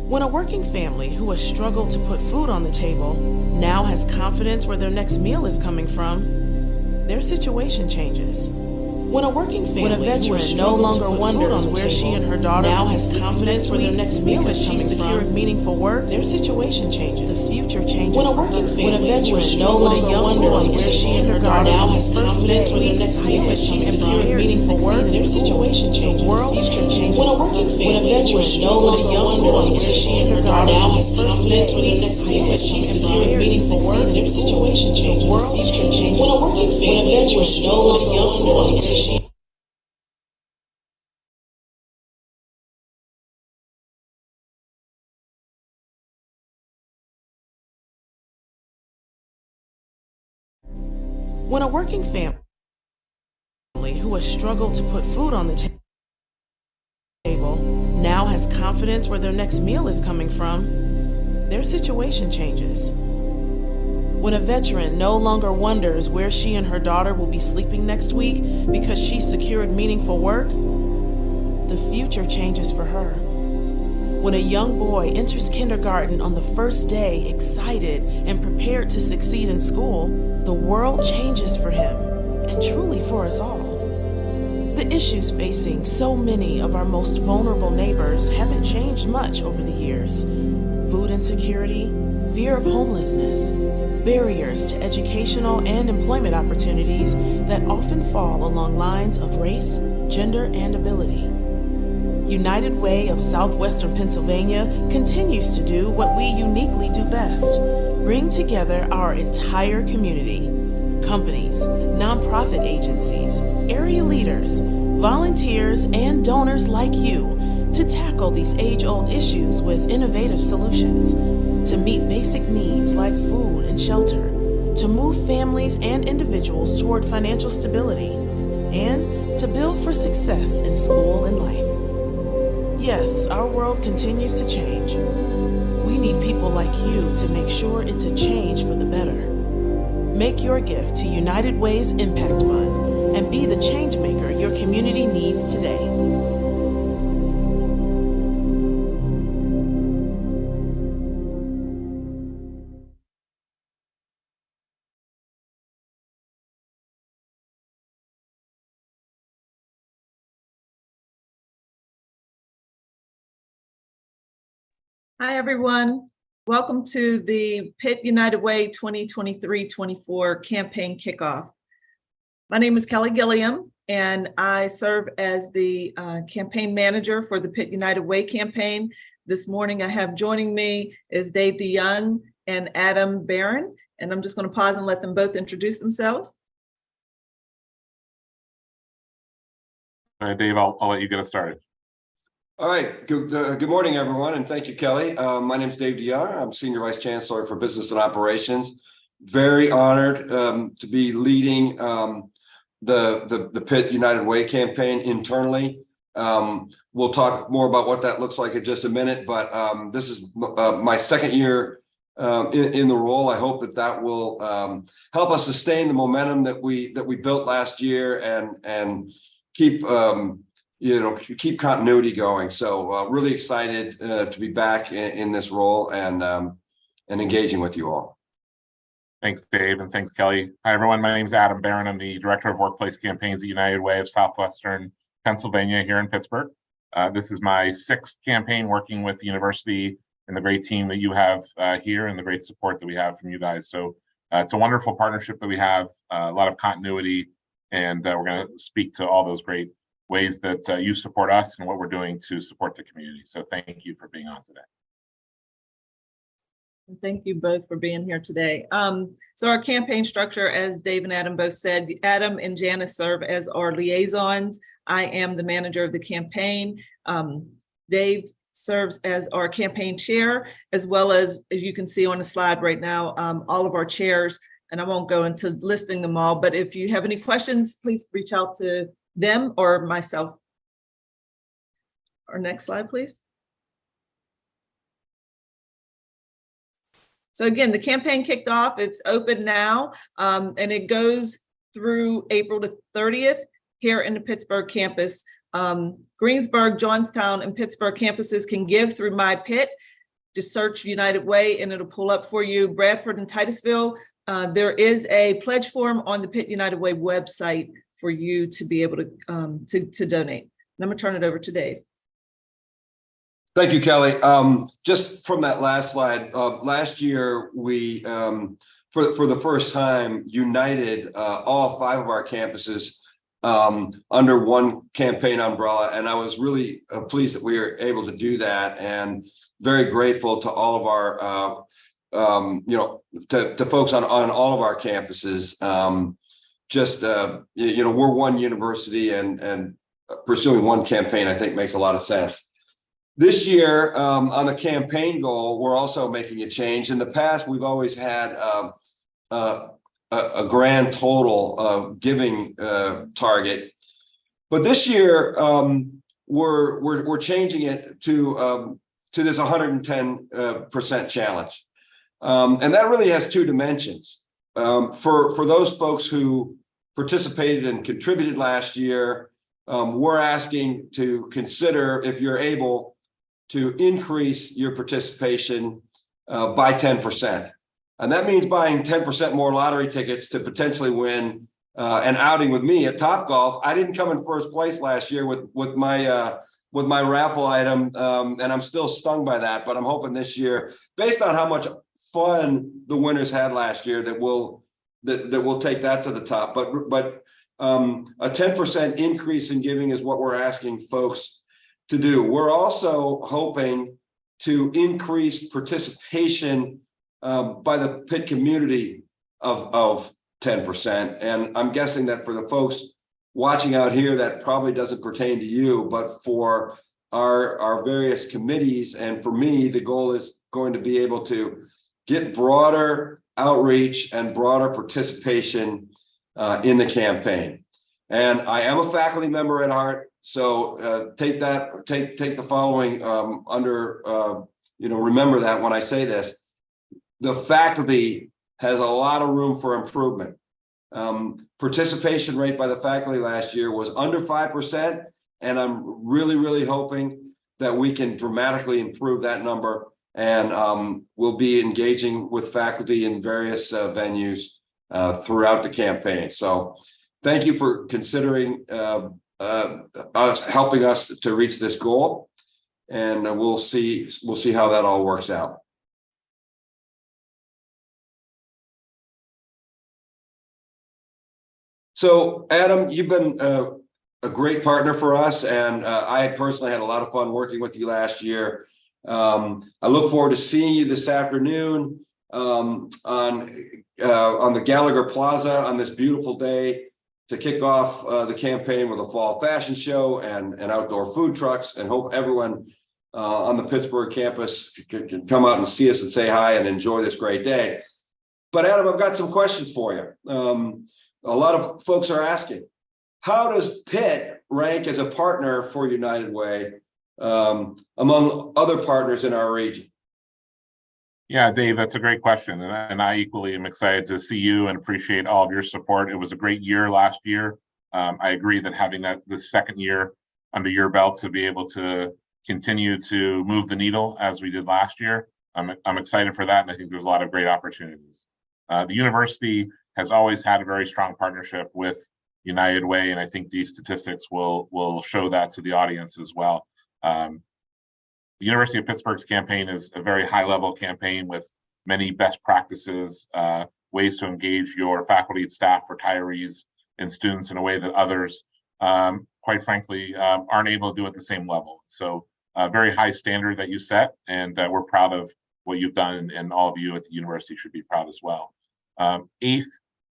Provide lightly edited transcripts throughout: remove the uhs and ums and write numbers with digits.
When a working family who has struggled to put food on the table now has confidence where their next meal is coming from, their situation changes. When a working family who has no longer wonders where she and her daughter now has confidence where their next meal is coming from, secured meaningful work, their situation changes. The future changes. When a working family who has no longer wonders where she and her daughter now has confidence where their next meal is coming from, secured meaningful work, their situation changes. The world changes. When a working family who has no longer wonders where she and her daughter now has confidence where their next meal is coming from, secured meaningful work, their situation changes. The world changes. When a working family who has no longer wonders When a working family who has struggled to put food on the table now has confidence where their next meal is coming from, their situation changes. When a veteran no longer wonders where she and her daughter will be sleeping next week because she secured meaningful work, the future changes for her. When a young boy enters kindergarten on the first day, excited and prepared to succeed in school, the world changes for him, and truly for us all. The issues facing so many of our most vulnerable neighbors haven't changed much over the years. Food insecurity, fear of homelessness, barriers to educational and employment opportunities that often fall along lines of race, gender, and ability. United Way of Southwestern Pennsylvania continues to do what we uniquely do best: bring together our entire community, companies, nonprofit agencies, area leaders, volunteers, and donors like you to tackle these age-old issues with innovative solutions, to meet basic needs like food and shelter, to move families and individuals toward financial stability, and to build for success in school and life. Yes, our world continues to change. We need people like you to make sure it's a change for the better. Make your gift to United Way's Impact Fund and be the change maker your community needs today. Hi, everyone. Welcome to the Pitt United Way 2023-24 campaign kickoff. My name is Kelly Gilliam, and I serve as the campaign manager for the Pitt United Way campaign. This morning, I have joining me is Dave DeYoung and Adam Barron, and I'm just going to pause and let them both introduce themselves. Dave, I'll let you get us started. All right. Good morning, everyone, and thank you, Kelly. My name is Dave DeYoung. I'm Senior Vice Chancellor for Business and Operations. Very honored to be leading the Pitt United Way campaign internally. We'll talk more about what that looks like in just a minute, but this is my second year in the role. I hope that will help us sustain the momentum that we built last year and keep keep continuity going. So really excited to be back in this role and engaging with you all. Thanks, Dave, and thanks, Kelly. Hi, everyone. My name is Adam Barron. I'm the Director of Workplace Campaigns at United Way of Southwestern Pennsylvania here in Pittsburgh. This is my sixth campaign working with the university and the great team that you have here and the great support that we have from you guys. So it's a wonderful partnership that we have, a lot of continuity, and we're going to speak to all those great ways that you support us and what we're doing to support the community. So thank you for being on today. Thank you both for being here today. So our campaign structure, as Dave and Adam both said, Adam and Janice serve as our liaisons. I am the manager of the campaign. Dave serves as our campaign chair, as well as you can see on the slide right now, all of our chairs, and I won't go into listing them all, but if you have any questions, please reach out to them or myself. Our next slide, please. So again, the campaign kicked off. It's open now, and it goes through April the 30th here in the Pittsburgh campus. Greensburg, Johnstown, and Pittsburgh campuses can give through My Pitt. just search United Way and it'll pull up for you. Bradford and Titusville, there is a pledge form on the Pitt United Way website for you to be able to donate. And I'm gonna turn it over to Dave. Thank you, Kelly. Just from that last slide, last year we, for the first time, united all 5 of our campuses under one campaign umbrella, and I was really pleased that we were able to do that, and very grateful to all of our, to folks on all of our campuses. We're one university, and pursuing one campaign, I think, makes a lot of sense. This year, on the campaign goal, we're also making a change. In the past, we've always had a grand total giving target, but this year we're changing it to this 110% challenge, and that really has 2 dimensions. For those folks who participated and contributed last year, we're asking to consider, if you're able, to increase your participation by 10%. And that means buying 10% more lottery tickets to potentially win an outing with me at Topgolf. I didn't come in first place last year with my raffle item, and I'm still stung by that, but I'm hoping this year, based on how much fun the winners had last year, that we'll take that to the top. But a 10% increase in giving is what we're asking folks to do. We're also hoping to increase participation by the Pitt community of 10%. And I'm guessing that for the folks watching out here, that probably doesn't pertain to you, but for our various committees, and for me, the goal is going to be able to get broader outreach and broader participation in the campaign. And I am a faculty member at heart, so take the following remember that when I say this. The faculty has a lot of room for improvement. Participation rate by the faculty last year was under 5%, and I'm really hoping that we can dramatically improve that number, and we'll be engaging with faculty in various venues throughout the campaign. So thank you for considering helping us to reach this goal, and we'll see how that all works out. So Adam, you've been a great partner for us, and I personally had a lot of fun working with you last year. I look forward to seeing you this afternoon on the Gallagher Plaza on this beautiful day to kick off the campaign with a fall fashion show and outdoor food trucks, and hope everyone on the Pittsburgh campus can come out and see us and say hi and enjoy this great day. But Adam, I've got some questions for you. A lot of folks are asking, how does Pitt rank as a partner for United Way among other partners in our region? Yeah, Dave, that's a great question. And I equally am excited to see you and appreciate all of your support. It was a great year last year. I agree that having this second year under your belt to be able to continue to move the needle as we did last year, I'm excited for that. And I think there's a lot of great opportunities. The university has always had a very strong partnership with United Way, and I think these statistics will show that to the audience as well. The University of Pittsburgh's campaign is a very high-level campaign with many best practices, ways to engage your faculty, staff, retirees, and students in a way that others, quite frankly, aren't able to do at the same level. So a very high standard that you set, and we're proud of what you've done, and all of you at the university should be proud as well. 8th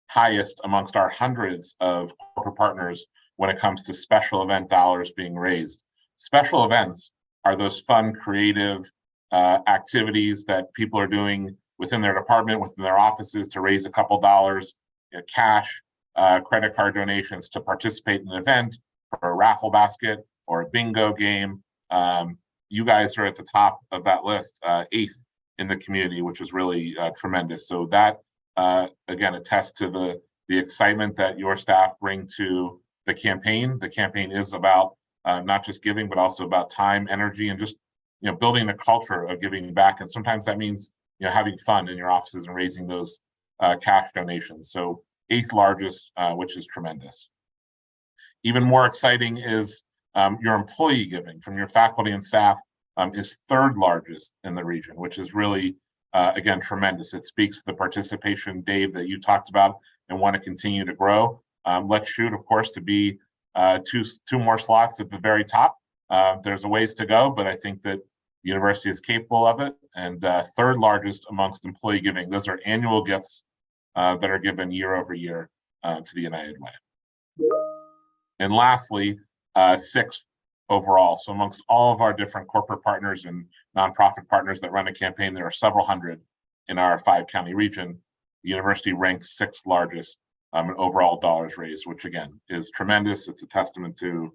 highest amongst our hundreds of corporate partners when it comes to special event dollars being raised. Special events are those fun, creative activities that people are doing within their department, within their offices, to raise a couple dollars, cash, credit card donations to participate in an event, or a raffle basket, or a bingo game. You guys are at the top of that list, 8th in the community, which is really tremendous. So that again attests to the excitement that your staff bring to the campaign. The campaign is about not just giving, but also about time, energy, and just building the culture of giving back. And sometimes that means, having fun in your offices and raising those cash donations. So 8th largest, which is tremendous. Even more exciting is your employee giving from your faculty and staff is 3rd largest in the region, which is really, again, tremendous. It speaks to the participation, Dave, that you talked about and want to continue to grow. Let's shoot, of course, to be two more slots at the very top. There's a ways to go, but I think that the university is capable of it. And 3rd largest amongst employee giving. Those are annual gifts that are given year over year to the United Way. And lastly, 6th overall. So amongst all of our different corporate partners and nonprofit partners that run a campaign, there are several hundred in our 5-county region. The university ranks 6th largest in overall dollars raised, which again is tremendous. It's a testament to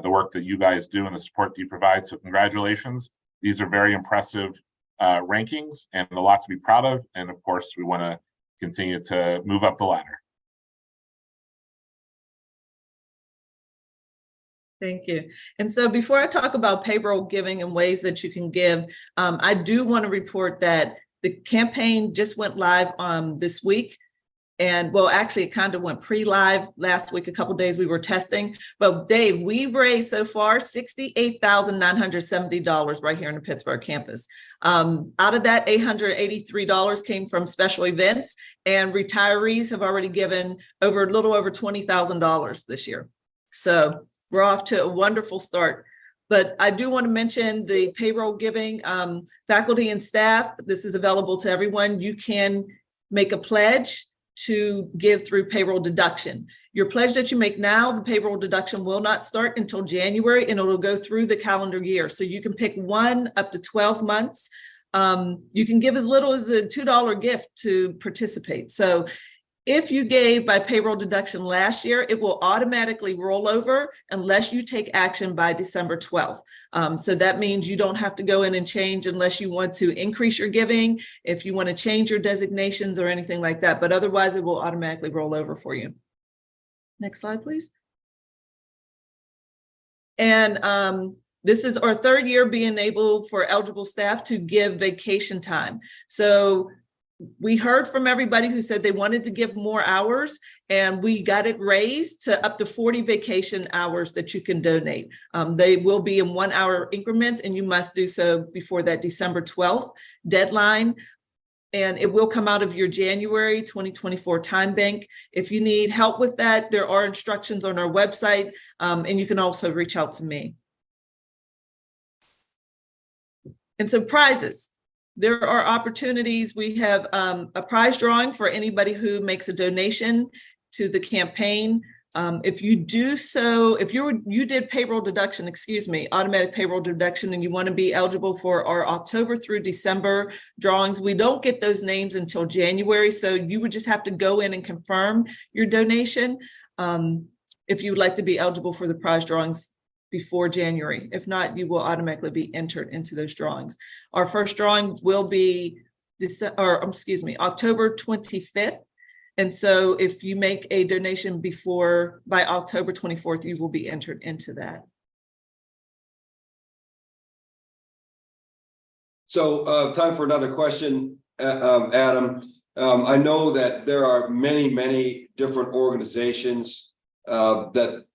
the work that you guys do and the support that you provide. So congratulations. These are very impressive rankings and a lot to be proud of. And of course, we want to continue to move up the ladder. Thank you. And so before I talk about payroll giving and ways that you can give, I do want to report that the campaign just went live this week. And well, actually, it kind of went pre-live last week, a couple of days we were testing. But Dave, we raised so far $68,970 right here in the Pittsburgh campus. Out of that, $883 came from special events, and retirees have already given a little over $20,000 this year. So we're off to a wonderful start. But I do want to mention the payroll giving, faculty and staff. This is available to everyone. You can make a pledge to give through payroll deduction. Your pledge that you make now, the payroll deduction will not start until January, and it'll go through the calendar year. So you can pick 1 up to 12 months. You can give as little as a $2 gift to participate. So if you gave by payroll deduction last year, it will automatically roll over unless you take action by December 12th. So that means you don't have to go in and change unless you want to increase your giving, if you want to change your designations or anything like that, but otherwise it will automatically roll over for you. Next slide, please. And this is our 3rd year being able for eligible staff to give vacation time. So we heard from everybody who said they wanted to give more hours, and we got it raised to up to 40 vacation hours that you can donate. They will be in 1-hour increments, and you must do so before that December 12th deadline. And it will come out of your January 2024 time bank. If you need help with that, there are instructions on our website, and you can also reach out to me. And so prizes. There are opportunities. We have a prize drawing for anybody who makes a donation to the campaign. If you do so, if you did payroll deduction, automatic payroll deduction, and you want to be eligible for our October through December drawings, we don't get those names until January. So you would just have to go in and confirm your donation if you would like to be eligible for the prize drawings before January. If not, you will automatically be entered into those drawings. Our first drawing will be October 25th. And so if you make a donation by October 24th, you will be entered into that. So time for another question, Adam. I know that there are many, many different organizations that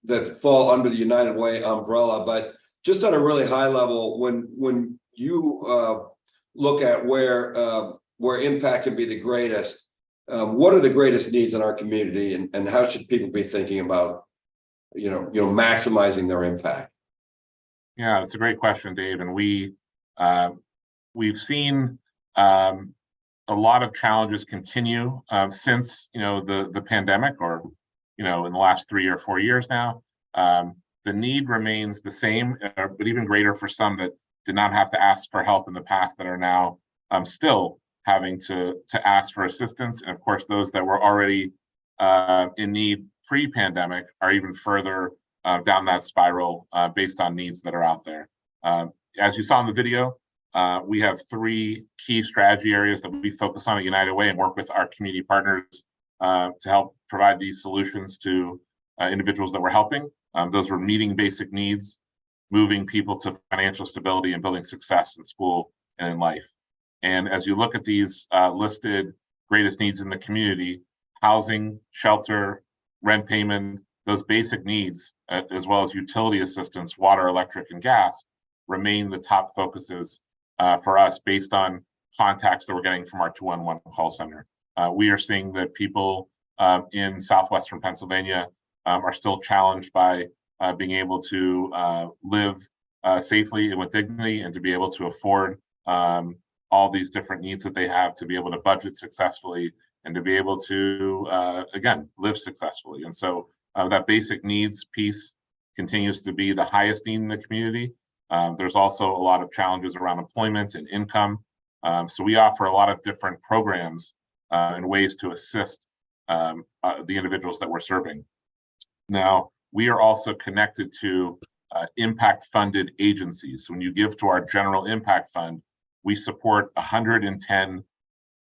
fall under the United Way umbrella, but just on a really high level, when you look at where impact can be the greatest, what are the greatest needs in our community, and how should people be thinking about maximizing their impact? Yeah, it's a great question, Dave. And we've seen a lot of challenges continue since the pandemic, or in the last 3 or 4 years now. The need remains the same, but even greater for some that did not have to ask for help in the past that are now still having to ask for assistance. And of course, those that were already in need pre-pandemic are even further down that spiral based on needs that are out there. As you saw in the video, we have 3 key strategy areas that we focus on at United Way and work with our community partners to help provide these solutions to individuals that we're helping. Those were meeting basic needs, moving people to financial stability and building success in school and in life. And as you look at these listed greatest needs in the community, housing, shelter, rent payment, those basic needs, as well as utility assistance, water, electric, and gas, remain the top focuses for us based on contacts that we're getting from our 211 call center. We are seeing that people in southwestern Pennsylvania are still challenged by being able to live safely and with dignity, and to be able to afford all these different needs that they have, to be able to budget successfully, and to be able to, again, live successfully. And so that basic needs piece continues to be the highest need in the community. There's also a lot of challenges around employment and income. So we offer a lot of different programs and ways to assist the individuals that we're serving. Now, we are also connected to impact-funded agencies. When you give to our general impact fund, we support 110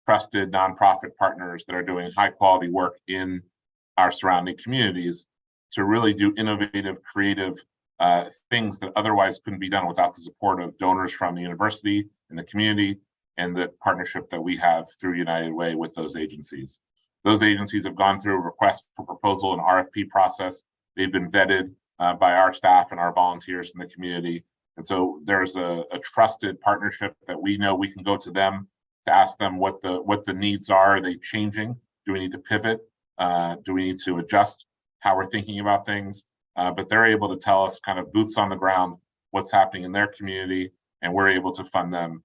trusted nonprofit partners that are doing high-quality work in our surrounding communities to really do innovative, creative things that otherwise couldn't be done without the support of donors from the university and the community, and the partnership that we have through United Way with those agencies. Those agencies have gone through a request for proposal and RFP process. They've been vetted by our staff and our volunteers in the community. And so there's a trusted partnership that we know we can go to them to ask them what the needs are. Are they changing? Do we need to pivot? Do we need to adjust how we're thinking about things? But they're able to tell us, kind of boots on the ground, what's happening in their community, and we're able to fund them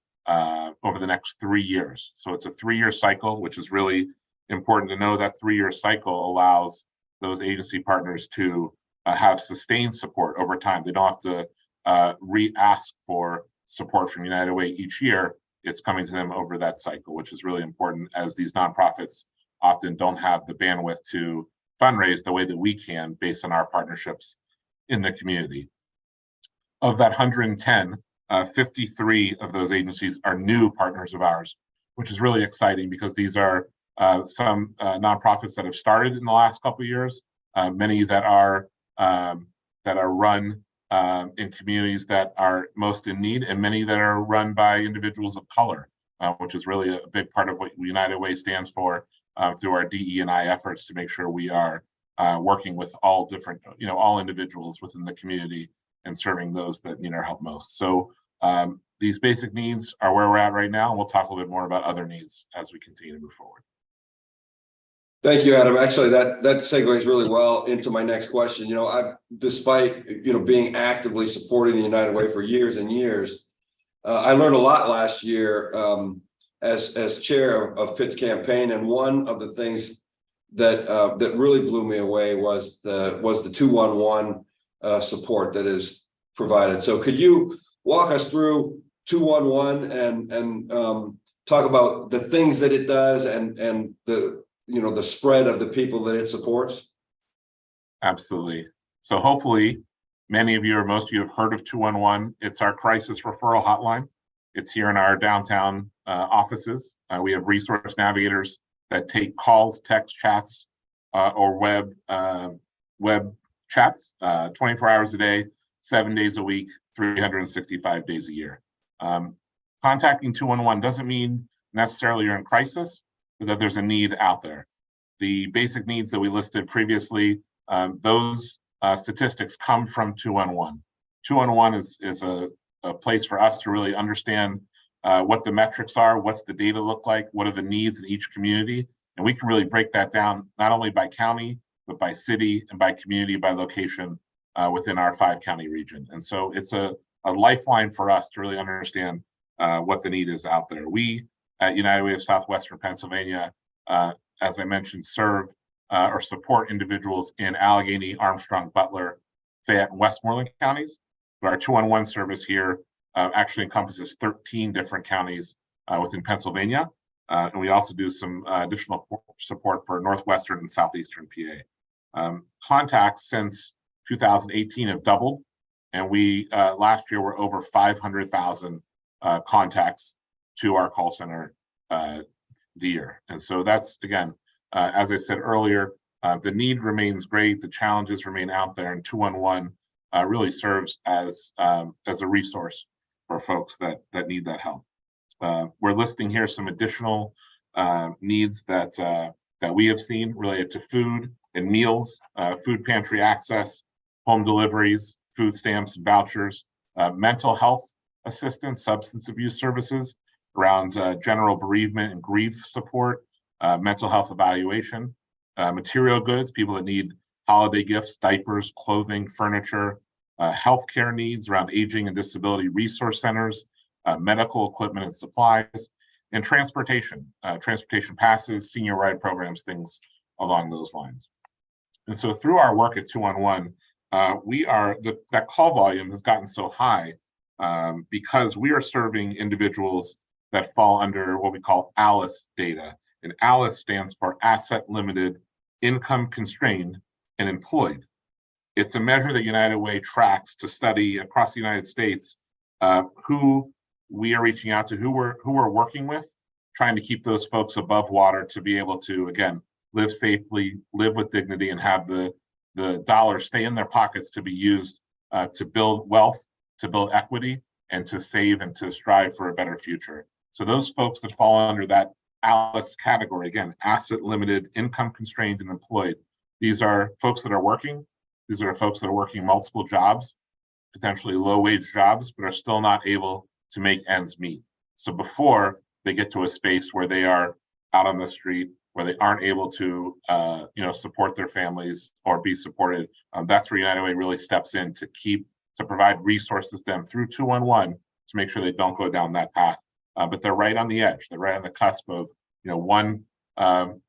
over the next 3 years. So it's a 3-year cycle, which is really important to know. That 3-year cycle allows those agency partners to have sustained support over time. They don't have to re-ask for support from United Way each year. It's coming to them over that cycle, which is really important, as these nonprofits often don't have the bandwidth to fundraise the way that we can based on our partnerships in the community. Of that 110, 53 of those agencies are new partners of ours, which is really exciting, because these are some nonprofits that have started in the last couple of years, many that are run in communities that are most in need, and many that are run by individuals of color, which is really a big part of what United Way stands for through our DE&I efforts, to make sure we are working with all different, all individuals within the community and serving those that need our help most. So these basic needs are where we're at right now. We'll talk a little bit more about other needs as we continue to move forward. Thank you, Adam. Actually, that segues really well into my next question. Despite being actively supporting the United Way for years and years, I learned a lot last year as chair of Pitt's campaign, and one of the things that really blew me away was the 211 support that is provided. So could you walk us through 211 and talk about the things that it does and the spread of the people that it supports? Absolutely. So hopefully many of you, or most of you, have heard of 211. It's our crisis referral hotline. It's here in our downtown offices. We have resource navigators that take calls, text, chats, or web chats 24 hours a day, 7 days a week, 365 days a year. Contacting 211 doesn't mean necessarily you're in crisis, but that there's a need out there. The basic needs that we listed previously, those statistics come from 211. 211 is a place for us to really understand what the metrics are, what's the data look like, what are the needs in each community, and we can really break that down not only by county, but by city and by community, by location within our 5-county region. And so it's a lifeline for us to really understand what the need is out there. We at United Way of Southwestern Pennsylvania, as I mentioned, serve or support individuals in Allegheny, Armstrong, Butler, Fayette, and Westmoreland counties. But our 211 service here actually encompasses 13 different counties within Pennsylvania. And we also do some additional support for Northwestern and Southeastern PA. Contacts since 2018 have doubled, and we last year were over 500,000 contacts to our call center the year. And so that's, again, as I said earlier, the need remains great, the challenges remain out there, and 211 really serves as a resource for folks that need that help. We're listing here some additional needs that we have seen related to food and meals, food pantry access, home deliveries, food stamps and vouchers, mental health assistance, substance abuse services around general bereavement and grief support, mental health evaluation, material goods, people that need holiday gifts, diapers, clothing, furniture, healthcare needs around aging and disability resource centers, medical equipment and supplies, and transportation passes, senior ride programs, things along those lines. And so through our work at 211, that call volume has gotten so high because we are serving individuals that fall under what we call ALICE data. And ALICE stands for Asset Limited, Income Constrained, and Employed. It's a measure that United Way tracks to study across the United States who we are reaching out to, who we're working with, trying to keep those folks above water to be able to, again, live safely, live with dignity, and have the dollars stay in their pockets to be used to build wealth, to build equity, and to save and to strive for a better future. So those folks that fall under that ALICE category, again, asset limited, income constrained, and employed, these are folks that are working. These are folks that are working multiple jobs, potentially low wage jobs, but are still not able to make ends meet. So before they get to a space where they are out on the street, where they aren't able to support their families or be supported, that's where United Way really steps in to provide resources to them through 211 to make sure they don't go down that path. But they're right on the edge. They're right on the cusp of one car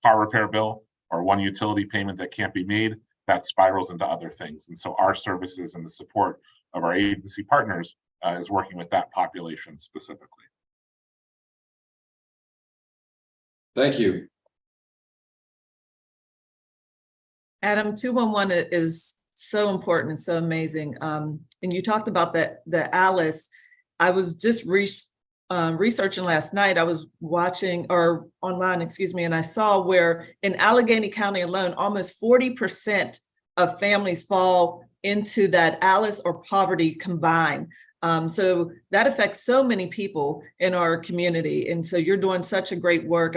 repair bill or one utility payment that can't be made, that spirals into other things. And so our services and the support of our agency partners is working with that population specifically. Thank you. Adam, 211 is so important and so amazing. And you talked about the ALICE. I was just researching last night. I was watching or online, and I saw where in Allegheny County alone, almost 40% of families fall into that ALICE or poverty combined. So that affects so many people in our community. And so you're doing such a great work.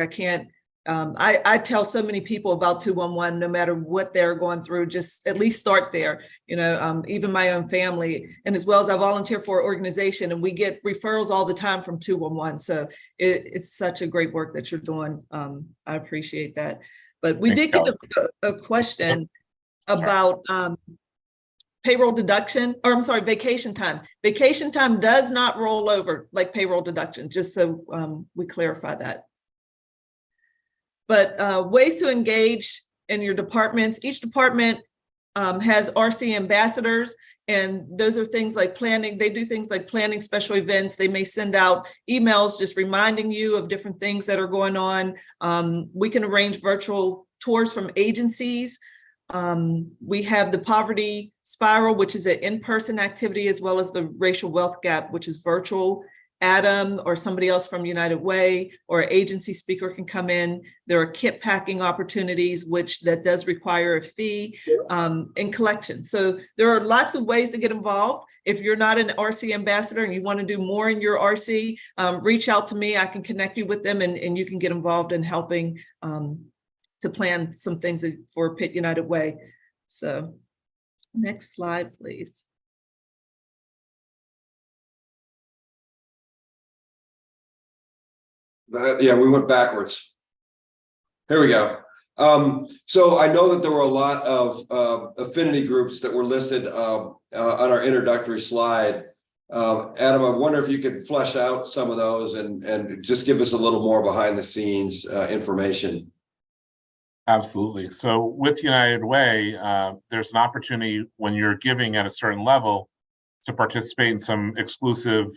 I tell so many people about 211, no matter what they're going through, just at least start there, even my own family. And as well as I volunteer for an organization, and we get referrals all the time from 211. So it's such a great work that you're doing. I appreciate that. But we did get a question about payroll deduction, or I'm sorry, vacation time. Vacation time does not roll over like payroll deduction, just so we clarify that. But ways to engage in your departments. Each department has RC ambassadors, and those are things like planning. They do things like planning special events. They may send out emails just reminding you of different things that are going on. We can arrange virtual tours from agencies. We have the Poverty Spiral, which is an in-person activity, as well as the Racial Wealth Gap, which is virtual. Adam or somebody else from United Way or an agency speaker can come in. There are kit packing opportunities, which that does require a fee, and collection. So there are lots of ways to get involved. If you're not an RC ambassador and you want to do more in your RC, reach out to me. I can connect you with them, and you can get involved in helping to plan some things for Pitt United Way. So next slide, please. Yeah, we went backwards. Here we go. So I know that there were a lot of affinity groups that were listed on our introductory slide. Adam, I wonder if you could flesh out some of those and just give us a little more behind the scenes information. Absolutely. So with United Way, there's an opportunity when you're giving at a certain level to participate in some exclusive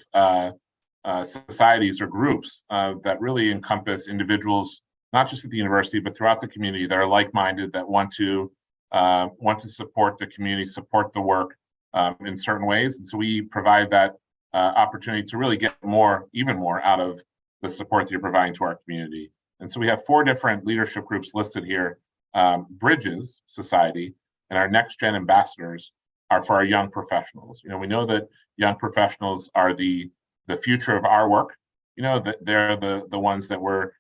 societies or groups that really encompass individuals, not just at the university, but throughout the community that are like-minded, that want to support the community, support the work in certain ways. And so we provide that opportunity to really get even more out of the support that you're providing to our community. And so we have 4 different leadership groups listed here. Bridges Society And our next gen ambassadors are for our young professionals. We know that young professionals are the future of our work. That they're the ones that we're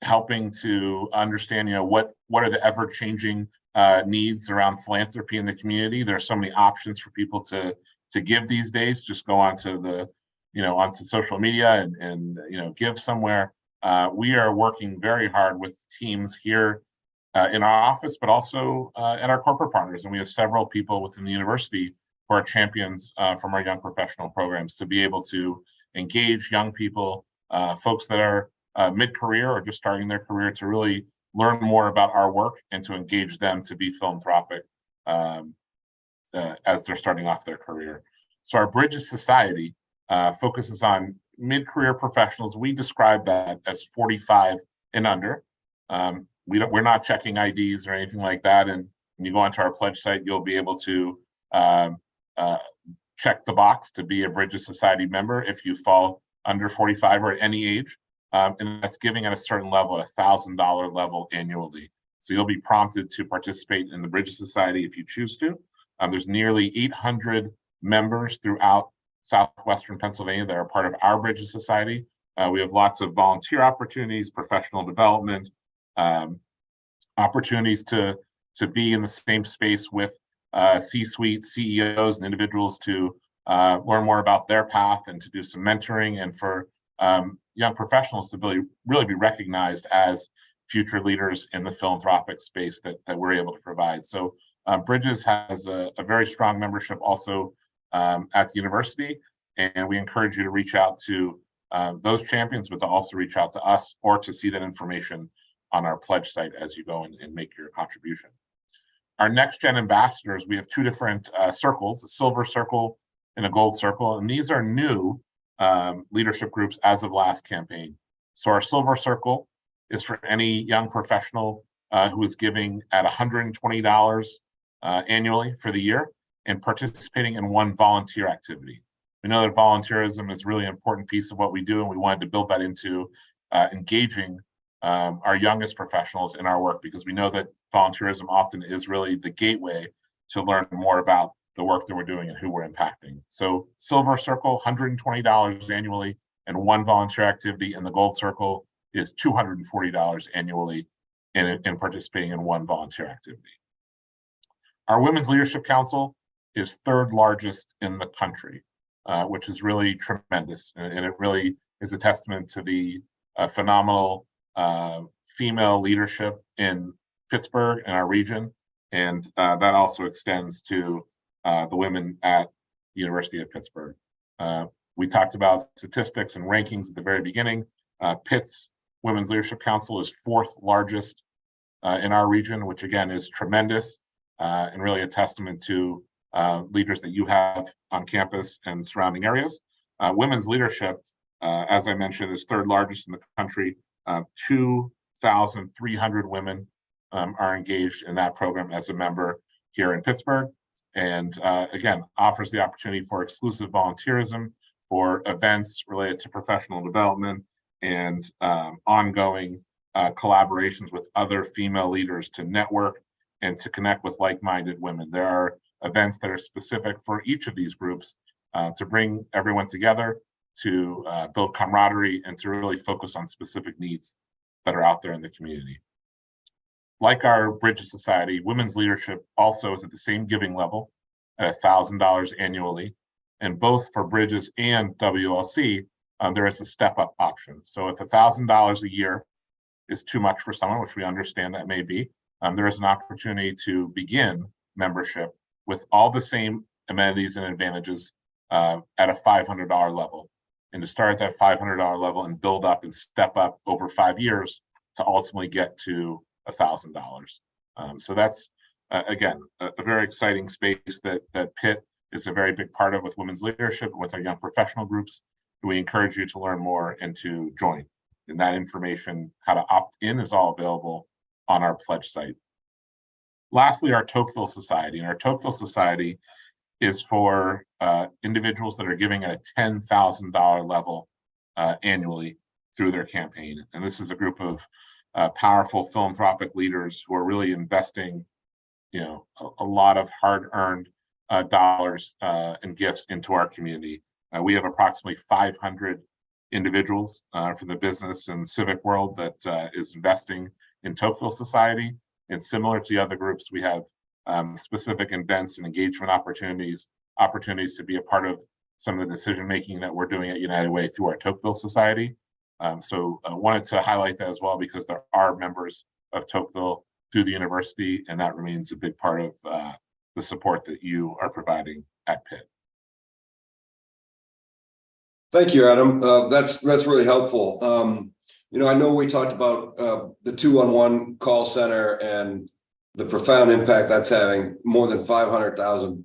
helping to understand, what are the ever-changing needs around philanthropy in the community. There are so many options for people to give these days. Just go onto onto social media and give somewhere. We are working very hard with teams here in our office, but also at our corporate partners. And we have several people within the university who are champions from our young professional programs to be able to engage young people, folks that are mid-career or just starting their career, to really learn more about our work and to engage them to be philanthropic as they're starting off their career. So our Bridges Society focuses on mid-career professionals. We describe that as 45 and under. We're not checking IDs or anything like that. And when you go onto our pledge site, you'll be able to check the box to be a Bridges Society member if you fall under 45 or at any age. And that's giving at a certain level, at $1,000 level annually. So you'll be prompted to participate in the Bridges Society if you choose to. There's nearly 800 members throughout Southwestern Pennsylvania that are part of our Bridges Society. We have lots of volunteer opportunities, professional development, opportunities to be in the same space with C-suite CEOs and individuals to learn more about their path and to do some mentoring, and for young professionals to really be recognized as future leaders in the philanthropic space that we're able to provide. So Bridges has a very strong membership also at the university, and we encourage you to reach out to those champions, but to also reach out to us or to see that information on our pledge site as you go and make your contribution. Our next gen ambassadors, we have two different circles, a silver circle and a gold circle, and these are new leadership groups as of last campaign. So our silver circle is for any young professional who is giving at $120 annually for the year and participating in one volunteer activity. We know that volunteerism is a really important piece of what we do, and we wanted to build that into engaging our youngest professionals in our work, because we know that volunteerism often is really the gateway to learn more about the work that we're doing and who we're impacting. So Silver Circle, $120 annually and one volunteer activity, and the Gold Circle is $240 annually in participating in one volunteer activity. Our Women's Leadership Council is third largest in the country, which is really tremendous. And it really is a testament to the phenomenal female leadership in Pittsburgh and our region. And that also extends to the women at the University of Pittsburgh. We talked about statistics and rankings at the very beginning. Pitt's Women's Leadership Council is fourth largest in our region, which again is tremendous and really a testament to leaders that you have on campus and surrounding areas. Women's leadership, as I mentioned, is third largest in the country. 2,300 women are engaged in that program as a member here in Pittsburgh. And again, offers the opportunity for exclusive volunteerism, for events related to professional development, and ongoing collaborations with other female leaders to network and to connect with like-minded women. There are events that are specific for each of these groups to bring everyone together, to build camaraderie, and to really focus on specific needs that are out there in the community. Like our Bridges Society, women's leadership also is at the same giving level at $1,000 annually. And both for Bridges and WLC, there is a step-up option. So if $1,000 a year is too much for someone, which we understand that may be, there is an opportunity to begin membership with all the same amenities and advantages at a $500 level. And to start at that $500 level and build up and step up over 5 years to ultimately get to $1,000. So that's, again, a very exciting space that Pitt is a very big part of with women's leadership and with our young professional groups. We encourage you to learn more and to join. And that information, how to opt in, is all available on our pledge site. Lastly, our Tocqueville Society. And our Tocqueville Society is for individuals that are giving at a $10,000 level annually through their campaign. And this is a group of powerful philanthropic leaders who are really investing a lot of hard-earned dollars and gifts into our community. We have approximately 500 individuals from the business and civic world that is investing in Tocqueville Society. And similar to the other groups, we have specific events and engagement opportunities to be a part of some of the decision making that we're doing at United Way through our Tocqueville Society. So I wanted to highlight that as well, because there are members of Tocqueville through the university, and that remains a big part of the support that you are providing at Pitt. Thank you, Adam. That's really helpful. I know we talked about the 211 call center and the profound impact that's having. More than 500,000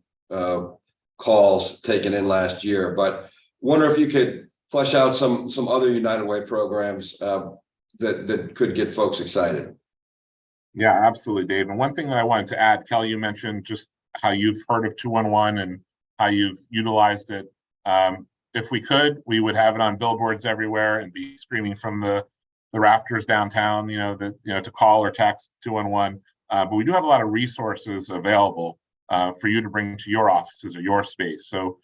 calls taken in last year, but wonder if you could flesh out some other United Way programs that could get folks excited. Yeah, absolutely, Dave. And one thing that I wanted to add, Kelly, you mentioned just how you've heard of 211 and how you've utilized it. If we could, we would have it on billboards everywhere and be screaming from the rafters downtown, to call or text 211. But we do have a lot of resources available for you to bring to your offices or your space. So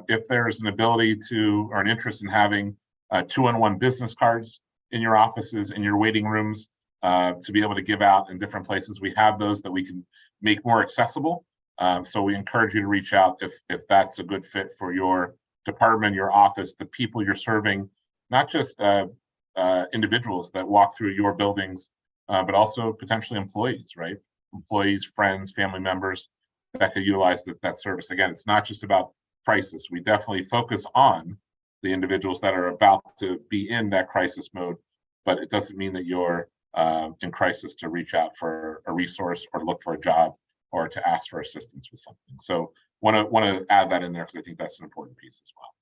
if there's an ability to, or an interest in having 211 business cards in your offices, in your waiting rooms, to be able to give out in different places, we have those that we can make more accessible. So we encourage you to reach out if that's a good fit for your department, your office, the people you're serving, not just individuals that walk through your buildings, but also potentially employees, right? Employees, friends, family members that could utilize that service. Again, it's not just about crisis. We definitely focus on the individuals that are about to be in that crisis mode, but it doesn't mean that you're in crisis to reach out for a resource or look for a job or to ask for assistance with something. So want to add that in there because I think that's an important piece as well.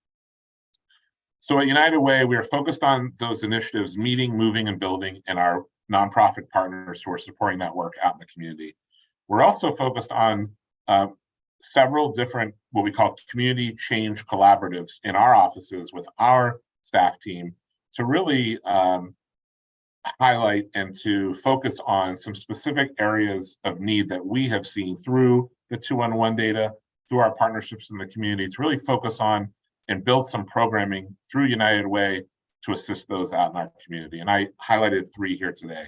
So at United Way, we are focused on those initiatives, meeting, moving, and building, and our nonprofit partners who are supporting that work out in the community. We're also focused on several different, what we call community change collaboratives in our offices with our staff team to really highlight and to focus on some specific areas of need that we have seen through the 211 data, through our partnerships in the community, to really focus on and build some programming through United Way to assist those out in our community. And I highlighted 3 here today.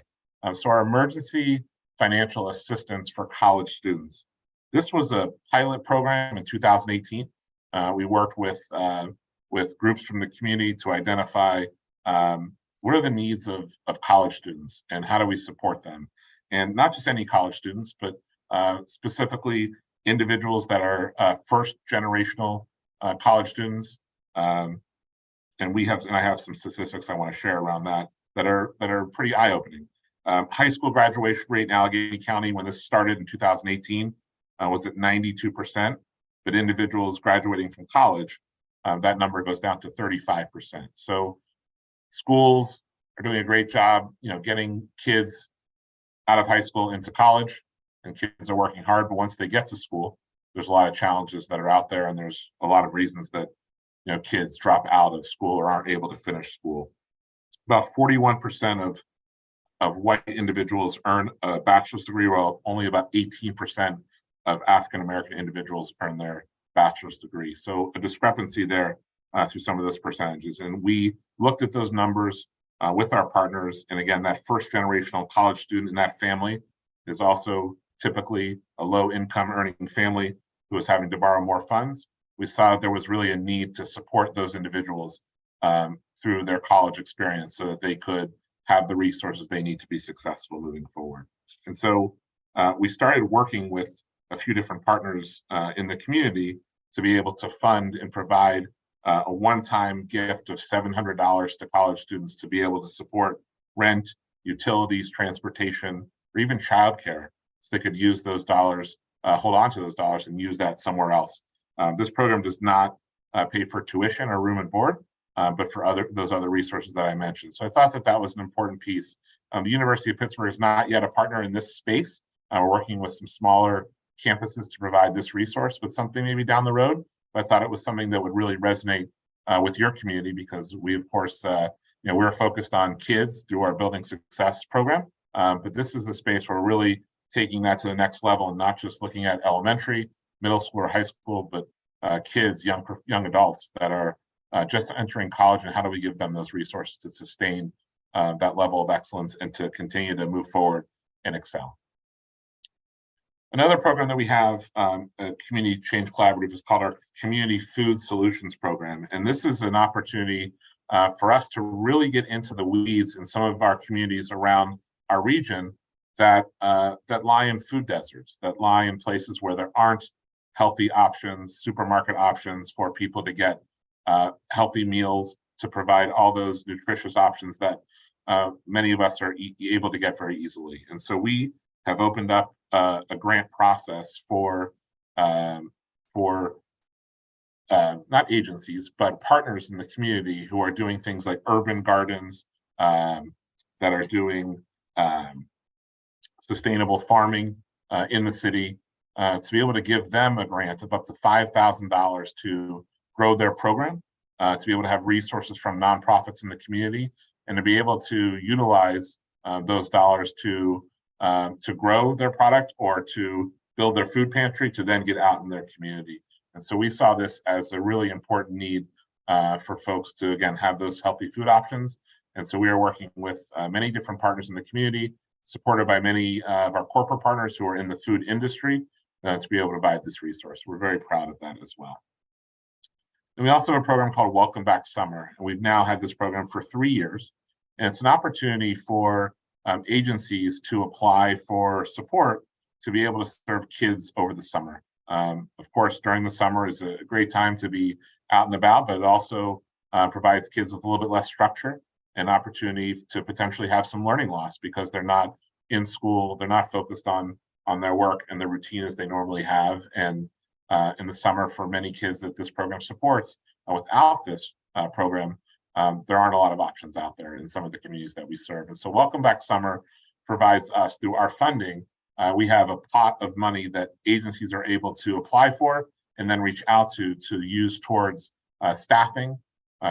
So our emergency financial assistance for college students. This was a pilot program in 2018. We worked with groups from the community to identify what are the needs of college students and how do we support them? And not just any college students, but specifically individuals that are first generational college students. And I have some statistics I want to share around that are pretty eye-opening. High school graduation rate in Allegheny County when this started in 2018 was at 92%, but individuals graduating from college, that number goes down to 35%. So schools are doing a great job, getting kids out of high school into college, and kids are working hard, but once they get to school, there's a lot of challenges that are out there, and there's a lot of reasons that kids drop out of school or aren't able to finish school. About 41% of white individuals earn a bachelor's degree, while only about 18% of African American individuals earn their bachelor's degree. So a discrepancy there through some of those percentages. And we looked at those numbers with our partners. And again, that first generational college student in that family is also typically a low income earning family who is having to borrow more funds. We saw that there was really a need to support those individuals through their college experience so that they could have the resources they need to be successful moving forward. And so we started working with a few different partners in the community to be able to fund and provide a one-time gift of $700 to college students to be able to support rent, utilities, transportation, or even childcare, so they could use those dollars, hold on to those dollars and use that somewhere else. This program does not pay for tuition or room and board, but for those other resources that I mentioned. So I thought that was an important piece. The University of Pittsburgh is not yet a partner in this space. We're working with some smaller campuses to provide this resource, but something maybe down the road. But I thought it was something that would really resonate with your community, because we, of course, we're focused on kids through our Building Success program. But this is a space where we're really taking that to the next level and not just looking at elementary, middle school, or high school, but kids, young adults that are just entering college, and how do we give them those resources to sustain that level of excellence and to continue to move forward and excel. Another program that we have, a Community Change Collaborative, is called our Community Food Solutions Program. And this is an opportunity for us to really get into the weeds in some of our communities around our region that lie in food deserts, that lie in places where there aren't healthy options, supermarket options for people to get healthy meals, to provide all those nutritious options that many of us are able to get very easily. And so we have opened up a grant process for not agencies, but partners in the community who are doing things like urban gardens, that are doing sustainable farming in the city, to be able to give them a grant of up to $5,000 to grow their program, to be able to have resources from nonprofits in the community, and to be able to utilize those dollars to grow their product or to build their food pantry to then get out in their community. And so we saw this as a really important need for folks to, again, have those healthy food options. And so we are working with many different partners in the community, supported by many of our corporate partners who are in the food industry, to be able to provide this resource. We're very proud of that as well. And we also have a program called Welcome Back Summer. And we've now had this program for 3 years. And it's an opportunity for agencies to apply for support to be able to serve kids over the summer. Of course, during the summer is a great time to be out and about, but it also provides kids with a little bit less structure and opportunity to potentially have some learning loss because they're not in school, they're not focused on their work and their routine as they normally have. And in the summer, for many kids that this program supports, without this program, there aren't a lot of options out there in some of the communities that we serve. And so Welcome Back Summer provides us, through our funding, we have a pot of money that agencies are able to apply for and then reach out to use towards staffing,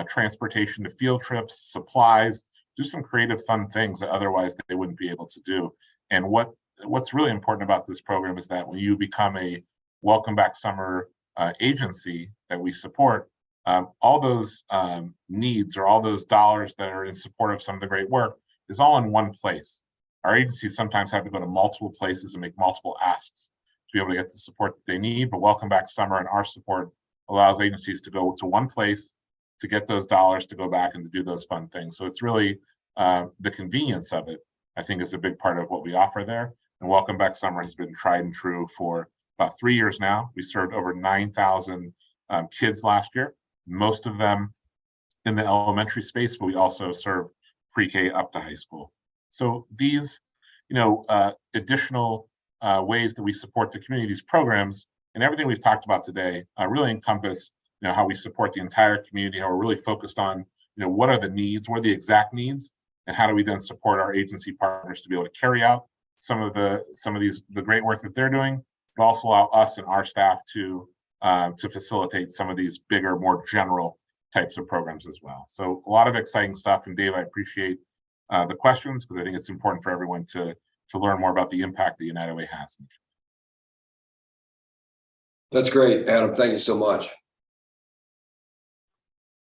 transportation to field trips, supplies, do some creative fun things that otherwise they wouldn't be able to do. And what's really important about this program is that when you become a Welcome Back Summer agency that we support, all those needs or all those dollars that are in support of some of the great work is all in one place. Our agencies sometimes have to go to multiple places and make multiple asks to be able to get the support that they need, but Welcome Back Summer and our support allows agencies to go to one place to get those dollars to go back and to do those fun things. So it's really the convenience of it, I think, is a big part of what we offer there. And Welcome Back Summer has been tried and true for about 3 years now. We served over 9,000 kids last year, most of them in the elementary space, but we also serve pre-K up to high school. So these, additional ways that we support the community's programs and everything we've talked about today really encompass, how we support the entire community, how we're really focused on, what are the needs, what are the exact needs, and how do we then support our agency partners to be able to carry out some of the great work that they're doing, but also allow us and our staff to facilitate some of these bigger, more general types of programs as well. So a lot of exciting stuff. And Dave, I appreciate the questions because I think it's important for everyone to learn more about the impact that United Way has. That's great, Adam. Thank you so much.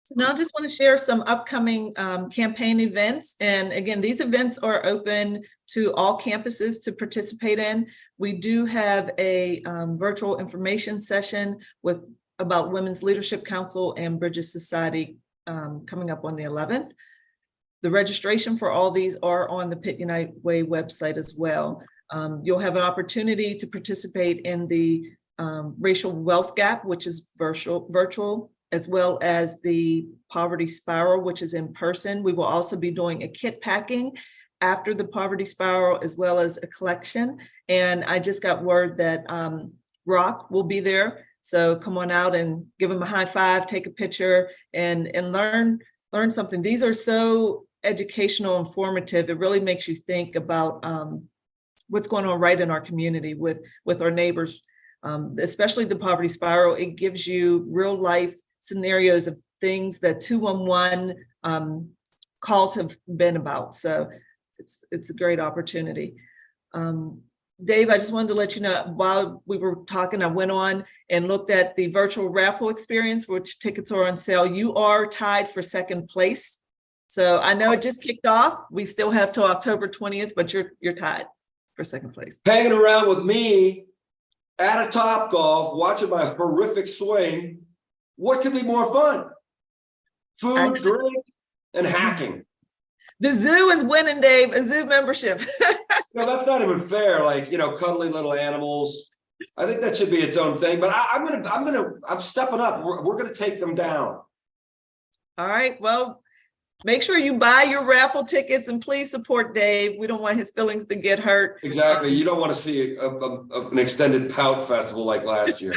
So now I just want to share some upcoming campaign events. And again, these events are open to all campuses to participate in. We do have a virtual information session about Women's Leadership Council and Bridges Society coming up on the 11th. The registration for all these are on the Pitt United Way website as well. You'll have an opportunity to participate in the Racial Wealth Gap, which is virtual, as well as the Poverty Spiral, which is in person. We will also be doing a kit packing after the Poverty Spiral, as well as a collection. And I just got word that Rock will be there. So come on out and give him a high five, take a picture, and learn something. These are so educational, informative. It really makes you think about what's going on right in our community with our neighbors, especially the Poverty Spiral. It gives you real life scenarios of things that 211 calls have been about. So it's a great opportunity. Dave, I just wanted to let you know, while we were talking, I went on and looked at the virtual raffle experience, which tickets are on sale. You are tied for second place. So I know it just kicked off. We still have till October 20th, but you're tied for second place. Hanging around with me at a Topgolf, watching my horrific swing. What could be more fun? Food, Excellent. drink, and hacking. The zoo is winning, Dave, a zoo membership. No, that's not even fair. Like, cuddly little animals. I think that should be its own thing. But I'm stepping up. We're gonna take them down. All right. Well, make sure you buy your raffle tickets and please support Dave. We don't want his feelings to get hurt. Exactly. You don't want to see an extended pout festival like last year.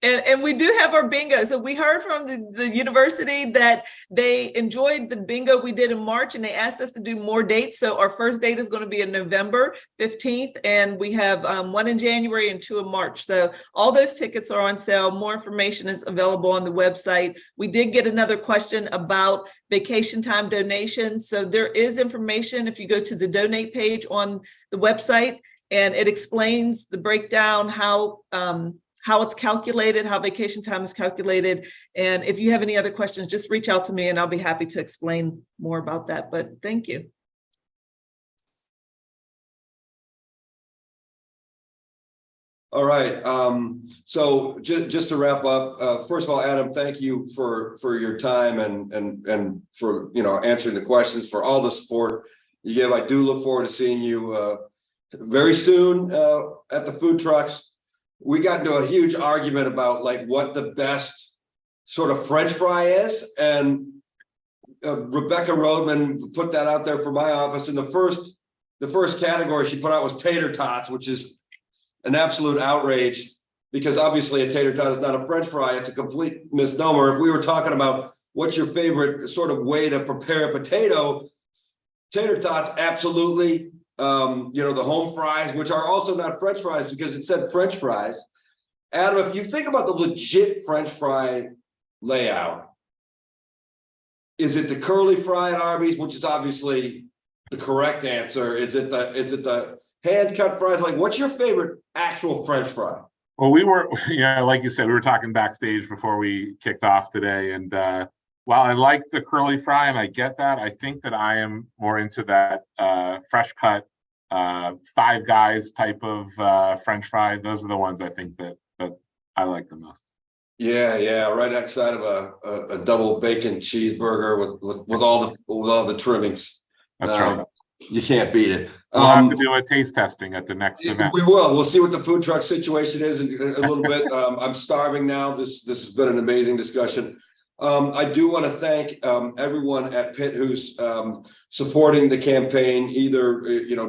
And we do have our bingo. So we heard from the university that they enjoyed the bingo we did in March, and they asked us to do more dates. So our first date is going to be in November 15th, and we have one in January and 2 in March. So all those tickets are on sale. More information is available on the website. We did get another question about vacation time donations. So there is information if you go to the donate page on the website, and it explains the breakdown, how it's calculated, how vacation time is calculated. And if you have any other questions, just reach out to me and I'll be happy to explain more about that. But thank you. All right. So just to wrap up, first of all, Adam, thank you for your time and for answering the questions, for all the support you give. I do look forward to seeing you very soon at the food trucks. We got into a huge argument about like what the best sort of French fry is, and Rebecca Rodman put that out there for my office. And the first category she put out was tater tots, which is an absolute outrage because obviously a tater tot is not a French fry; it's a complete misnomer. If we were talking about what's your favorite sort of way to prepare a potato, tater tots absolutely. The home fries, which are also not French fries because it said French fries. Adam, if you think about the legit French fry layout, is it the curly fry at Arby's, which is obviously the correct answer? Is it the hand cut fries? Like, what's your favorite actual French fry? Well, we were, like you said, we were talking backstage before we kicked off today. And while I like the curly fry and I get that, I think that I am more into that fresh cut Five Guys type of French fry. Those are the ones I think that I like the most. Yeah, right outside of a double bacon cheeseburger with all the trimmings. That's right. You can't beat it. We'll have to do a taste testing at the next event. We will. We'll see what the food truck situation is in a little bit. I'm starving now. This has been an amazing discussion. I do want to thank everyone at Pitt who's supporting the campaign, either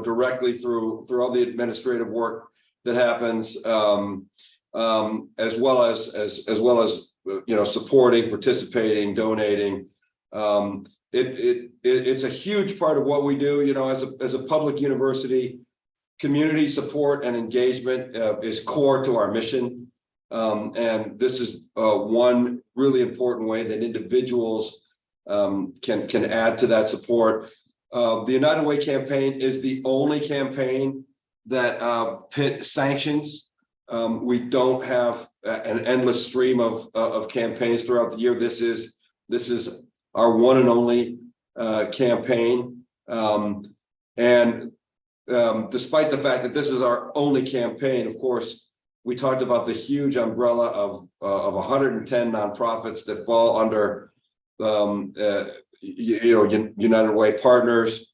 directly through all the administrative work that happens, as well as supporting, participating, donating. It's a huge part of what we do. As a public university, community support and engagement is core to our mission. And this is one really important way that individuals can add to that support. The United Way campaign is the only campaign that Pitt sanctions. We don't have an endless stream of campaigns throughout the year. This is our one and only campaign. And despite the fact that this is our only campaign, of course, we talked about the huge umbrella of 110 nonprofits that fall under United Way partners,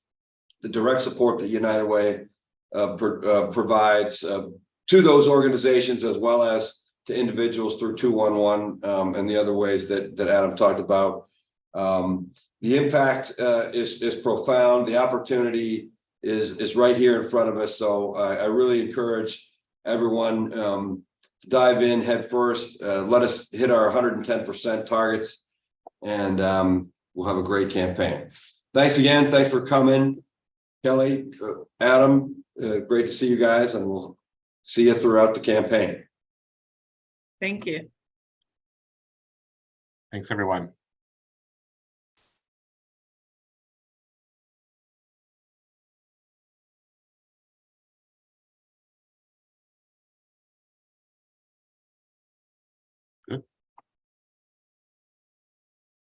the direct support that United Way provides to those organizations, as well as to individuals through 211 and the other ways that Adam talked about. The impact is profound. The opportunity is right here in front of us. So I really encourage everyone to dive in head first. Let us hit our 110% targets, and we'll have a great campaign. Thanks again. Thanks for coming, Kelly, Adam. Great to see you guys, and we'll see you throughout the campaign. Thank you. Thanks, everyone.